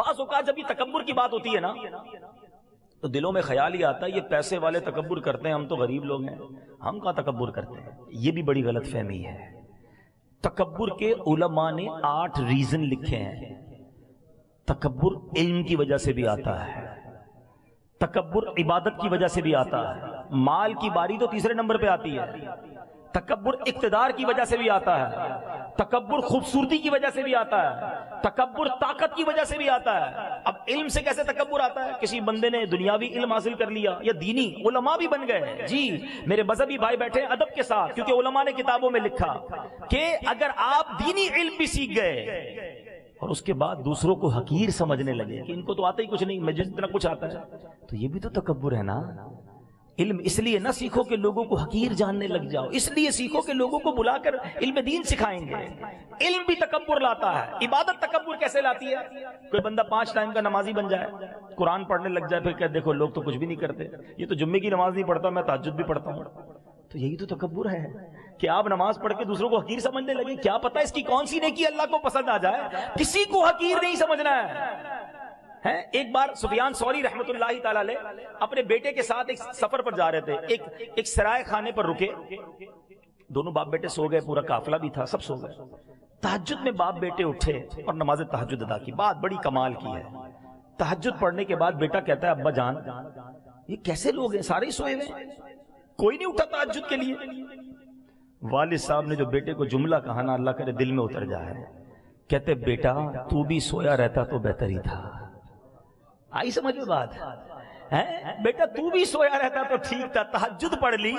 بعض اوقات جب یہ تکبر کی بات ہوتی ہے نا تو دلوں میں خیال ہی آتا ہے یہ پیسے والے تکبر کرتے ہیں، ہم تو غریب لوگ ہیں، ہم کہاں تکبر کرتے ہیں۔ یہ بھی بڑی غلط فہمی ہے۔ تکبر کے علماء نے 8 ریزن لکھے ہیں۔ تکبر علم کی وجہ سے بھی آتا ہے، تکبر عبادت کی وجہ سے بھی آتا ہے، مال کی باری تو تیسرے نمبر پہ آتی ہے، تکبر اقتدار کی وجہ سے بھی آتا ہے، تکبر خوبصورتی کی وجہ سے بھی آتا ہے، تکبر طاقت کی وجہ سے بھی آتا ہے۔ اب علم سے کیسے تکبر آتا ہے؟ کسی بندے نے دنیاوی علم حاصل کر لیا یا دینی، علماء بھی بن گئے۔ جی میرے مذہبی بھائی بیٹھے ہیں ادب کے ساتھ، کیونکہ علماء نے کتابوں میں لکھا کہ اگر آپ دینی علم بھی سیکھ گئے اور اس کے بعد دوسروں کو حقیر سمجھنے لگے کہ ان کو تو آتا ہی کچھ نہیں، مجھے اتنا کچھ آتا ہے، تو یہ بھی تو تکبر ہے نا۔ علم اس لیے نہ سیکھو کہ لوگوں کو حقیر جاننے لگ جاؤ، اس لیے سیکھو کہ لوگوں کو بلا کر علم دین سکھائیں گے۔ علم بھی تکبر لاتا ہے۔ عبادت تکبر کیسے لاتی ہے؟ کوئی بندہ 5 ٹائم کا نمازی بن جائے، قرآن پڑھنے لگ جائے، پھر کہ دیکھو لوگ تو کچھ بھی نہیں کرتے، یہ تو جمعے کی نماز نہیں پڑھتا، میں تہجد بھی پڑھتا ہوں۔ تو یہی تو تکبر ہے کہ آپ نماز پڑھ کے دوسروں کو حقیر سمجھنے لگے۔ کیا پتہ اس کی کون سی نیکی اللہ کو پسند آ جائے، کسی کو حقیر نہیں سمجھنا ہے۔ ایک بار سفیان ثوری رحمۃ اللہ تعالی علیہ اپنے بیٹے کے ساتھ ایک سفر پر جا رہے تھے، ایک سرائے خانے پر رکے، دونوں باپ بیٹے سو گئے، پورا قافلہ بھی تھا، سب سو گئے۔ تہجد میں باپ بیٹے اٹھے اور نماز تہجد ادا کی۔ بات بڑی کمال کی ہے، تہجد پڑھنے کے بعد بیٹا کہتا ہے ابا جان یہ کیسے لوگ ہیں، سارے سوئے ہوئے، کوئی نہیں اٹھا تہجد کے لیے۔ والد صاحب نے جو بیٹے کو جملہ کہا نا، اللہ کرے دل میں اتر جائے، کہتے بیٹا تو بھی سویا رہتا تو بہتر ہی تھا۔ آئی سمجھ میں بات؟ بیٹا تو بھی سویا رہتا تو ٹھیک تھا، تہجد پڑھ لی،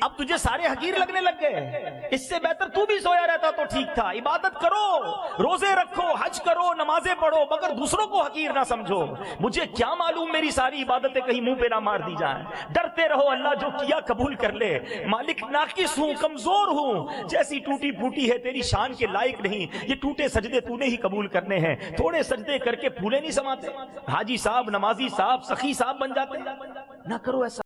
اب تجھے سارے حقیر لگنے لگ گئے، اس سے بہتر تو بھی سویا رہتا تو ٹھیک تھا۔ عبادت کرو، روزے رکھو، حج کرو، نمازیں پڑھو، مگر دوسروں کو حقیر نہ سمجھو۔ مجھے کیا معلوم میری ساری عبادتیں کہیں منہ پہ نہ مار دی جائیں۔ ڈرتے رہو اللہ جو کیا قبول کر لے۔ مالک ناقص ہوں، کمزور ہوں، جیسی ٹوٹی پھوٹی ہے تیری شان کے لائق نہیں، یہ ٹوٹے سجدے تو نے ہی قبول کرنے ہیں۔ تھوڑے سجدے کر کے پھولے نہیں سماتے، حاجی صاحب، نمازی صاحب، سخی صاحب بن جاتے، نہ کرو ایسا۔